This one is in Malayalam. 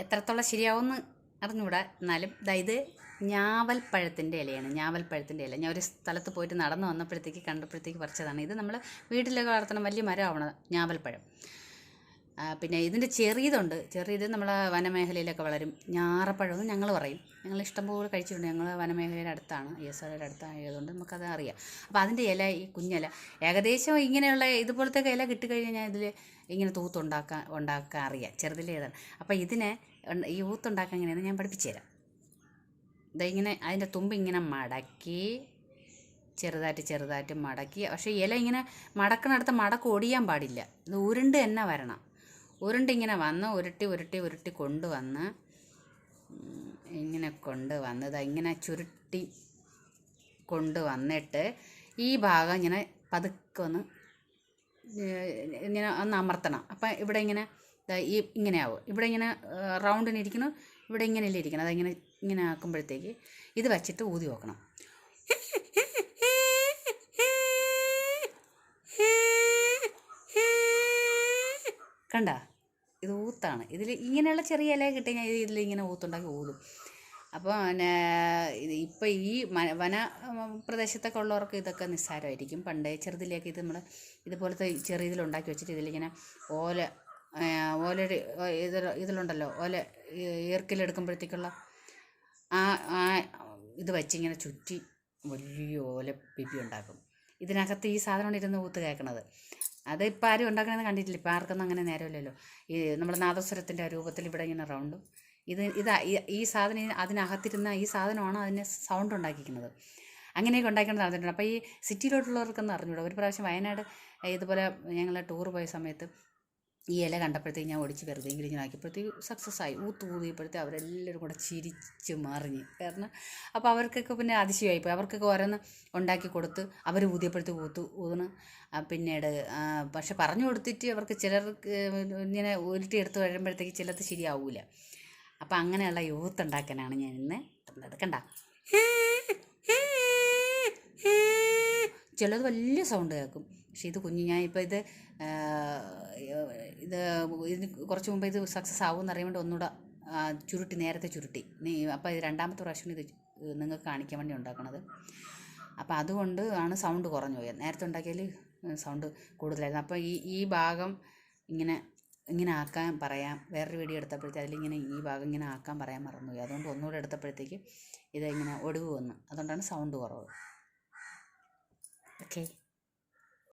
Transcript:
എത്രത്തോളം ശരിയാവുമെന്ന് അറിഞ്ഞുകൂടാ. എന്നാലും ഇത് ഞാവൽപ്പഴത്തിൻ്റെ ഇലയാണ്. ഞാവൽപ്പഴത്തിൻ്റെ ഇല ഞാൻ ഒരു സ്ഥലത്ത് പോയിട്ട് നടന്നു വന്നപ്പോഴത്തേക്ക് കണ്ടപ്പോഴത്തേക്ക് പറിച്ചതാണ്. ഇത് നമ്മൾ വീട്ടിലൊക്കെ വളർത്തണം, വലിയ മരമാവണം ഞാവൽപ്പഴം. പിന്നെ ഇതിൻ്റെ ചെറിയത് നമ്മളെ വനമേഖലയിലൊക്കെ വളരും. ഞാറപ്പഴമെന്ന് ഞങ്ങൾ പറയും. ഞങ്ങൾ ഇഷ്ടംപോലെ കഴിച്ചിട്ടുണ്ട്. ഞങ്ങൾ വനമേഖലയുടെ അടുത്താണ്, ESRയുടെ അടുത്തായതുകൊണ്ട് നമുക്കത് അറിയാം. അപ്പോൾ അതിൻ്റെ ഇല, ഈ കുഞ്ഞില ഏകദേശം ഇങ്ങനെയുള്ള ഇതുപോലത്തെ ഇല കിട്ടിക്കഴിഞ്ഞാൽ ഞാൻ ഇതിൽ ഇങ്ങനെ ഉണ്ടാക്കാൻ അറിയാം, ചെറുതിലേതാണ്. അപ്പോൾ ഇതിനെ ഈ ഊത്തുണ്ടാക്കാൻ എങ്ങനെയാണെന്ന് ഞാൻ പഠിപ്പിച്ചു തരാം. ഇങ്ങനെ അതിൻ്റെ തുമ്പ് ഇങ്ങനെ മടക്കി ചെറുതായിട്ട് മടക്കി. പക്ഷേ ഇല ഇങ്ങനെ മടക്കണടുത്ത് മടക്ക് ഒടിയാൻ പാടില്ല. ഇത് ഉരുണ്ട് തന്നെ വരണം. ഉരുണ്ടിങ്ങനെ വന്ന് ഉരുട്ടി കൊണ്ടുവന്ന് ഇങ്ങനെ കൊണ്ടുവന്ന് ഇങ്ങനെ ചുരുട്ടി കൊണ്ടുവന്നിട്ട് ഈ ഭാഗം ഇങ്ങനെ പതുക്കെ ഇങ്ങനെ ഒന്ന് അമർത്തണം. അപ്പം ഇവിടെ ഇങ്ങനെ ഇങ്ങനെ ആവും. ഇവിടെ ഇങ്ങനെ റൗണ്ടിനിരിക്കണം, ഇവിടെ ഇങ്ങനെയല്ലേ ഇരിക്കണം. ഇങ്ങനെ ആക്കുമ്പോഴത്തേക്ക് ഇത് വച്ചിട്ട് ഊതി നോക്കണം. കണ്ട, ഇത് ഊത്താണ്. ഇതിൽ ഇങ്ങനെയുള്ള ചെറിയ ഇല കിട്ടി കഴിഞ്ഞാൽ ഇതിലിങ്ങനെ ഊത്തുണ്ടാക്കി ഊതും. അപ്പോൾ പിന്നെ ഇപ്പം ഈ വന പ്രദേശത്തൊക്കെ ഉള്ളവർക്ക് ഇതൊക്കെ നിസ്സാരമായിരിക്കും. പണ്ടേ ചെറുതിലേക്ക് ഇത് നമ്മൾ ഇതുപോലത്തെ ചെറിയതിലുണ്ടാക്കി വെച്ചിട്ട് ഇതിലിങ്ങനെ ഇതിലുണ്ടല്ലോ ഈർക്കിലെടുക്കുമ്പോഴത്തേക്കുള്ള ഇത് വെച്ചിങ്ങനെ ചുറ്റി വലിയ പിപ്പി ഉണ്ടാക്കും. ഇതിനകത്ത് ഈ സാധനം ഇരുന്ന് ഊത്ത് കേൾക്കണത്. അത് ഇപ്പം ആരും ഉണ്ടാക്കണമെന്ന് കണ്ടിട്ടില്ല. ഇപ്പം ആർക്കൊന്നും അങ്ങനെ നേരമില്ലല്ലോ. ഈ നമ്മുടെ നാദസ്വരത്തിൻ്റെ രൂപത്തിൽ ഇവിടെ ഇങ്ങനെ റൗണ്ടും ഈ സാധനം അതിനകത്തിരുന്ന ഈ സാധനമാണ് അതിനെ സൗണ്ട് ഉണ്ടാക്കിക്കുന്നത്. അങ്ങനെയൊക്കെ ഉണ്ടാക്കേണ്ടത് നടന്നിട്ടുണ്ട്. അപ്പോൾ ഈ സിറ്റിയിലോട്ടുള്ളവർക്കൊന്നും അറിഞ്ഞൂടാ. ഒരു പ്രാവശ്യം വയനാട് ഇതുപോലെ ഞങ്ങൾ ടൂർ പോയ സമയത്ത് ഈ ഇല കണ്ടപ്പോഴത്തേക്ക് ഞാൻ ഒടിച്ച് വെറുതെ ഇങ്ങനെ ആക്കിയപ്പോഴത്തേക്ക് സക്സസ് ആയി. ഊതിയപ്പോഴത്തേക്ക് അവരെല്ലാവരും കൂടെ ചിരിച്ച് മറിഞ്ഞ്. കാരണം അപ്പോൾ അവർക്കൊക്കെ പിന്നെ അതിശയമായിപ്പോയി. അവർക്കൊക്കെ ഓരോന്ന് ഉണ്ടാക്കി കൊടുത്ത് അവർ ഊതിയപ്പോഴത്തേക്ക് ഊതണ്. പിന്നീട് പക്ഷെ പറഞ്ഞു കൊടുത്തിട്ട് അവർക്ക് ചിലർക്ക് ഇങ്ങനെ ഉരുട്ടിയെടുത്ത് വരുമ്പോഴത്തേക്ക് ചിലത് ശരിയാവില്ല. അപ്പം അങ്ങനെയുള്ള യൂത്തുണ്ടാക്കാനാണ് ഞാൻ ഇന്ന് തന്നത്. കണ്ട, ചിലത് വലിയ സൗണ്ട് കേൾക്കും. പക്ഷേ ഇത് ഞാൻ ഇപ്പോൾ ഇതിന് കുറച്ച് മുമ്പ് ഇത് സക്സസ് ആവുമെന്ന് അറിയാൻ ഒന്നുകൂടെ നേരത്തെ ചുരുട്ടി. അപ്പോൾ ഇത് രണ്ടാമത്തെ പ്രാവശ്യം ഇത് നിങ്ങൾക്ക് കാണിക്കാൻ വേണ്ടി ഉണ്ടാക്കണത്. അപ്പോൾ അതുകൊണ്ട് ആണ് സൗണ്ട് കുറഞ്ഞു പോയത്. നേരത്തെ ഉണ്ടാക്കിയാൽ സൗണ്ട് കൂടുതലായിരുന്നു. അപ്പോൾ ഈ ഭാഗം ഇങ്ങനെ ആക്കാൻ പറയാം. വേറൊരു വീഡിയോ എടുത്തപ്പോഴത്തേക്ക് അതിലിങ്ങനെ ഈ ഭാഗം ഇങ്ങനെ ആക്കാൻ പറയാൻ മറന്നുപോയി. അതുകൊണ്ട് ഒന്നുകൂടെ എടുത്തപ്പോഴത്തേക്ക് ഇതിങ്ങനെ ഒടിവ് വന്നു. അതുകൊണ്ടാണ് സൗണ്ട് കുറവ്. ഓക്കെ.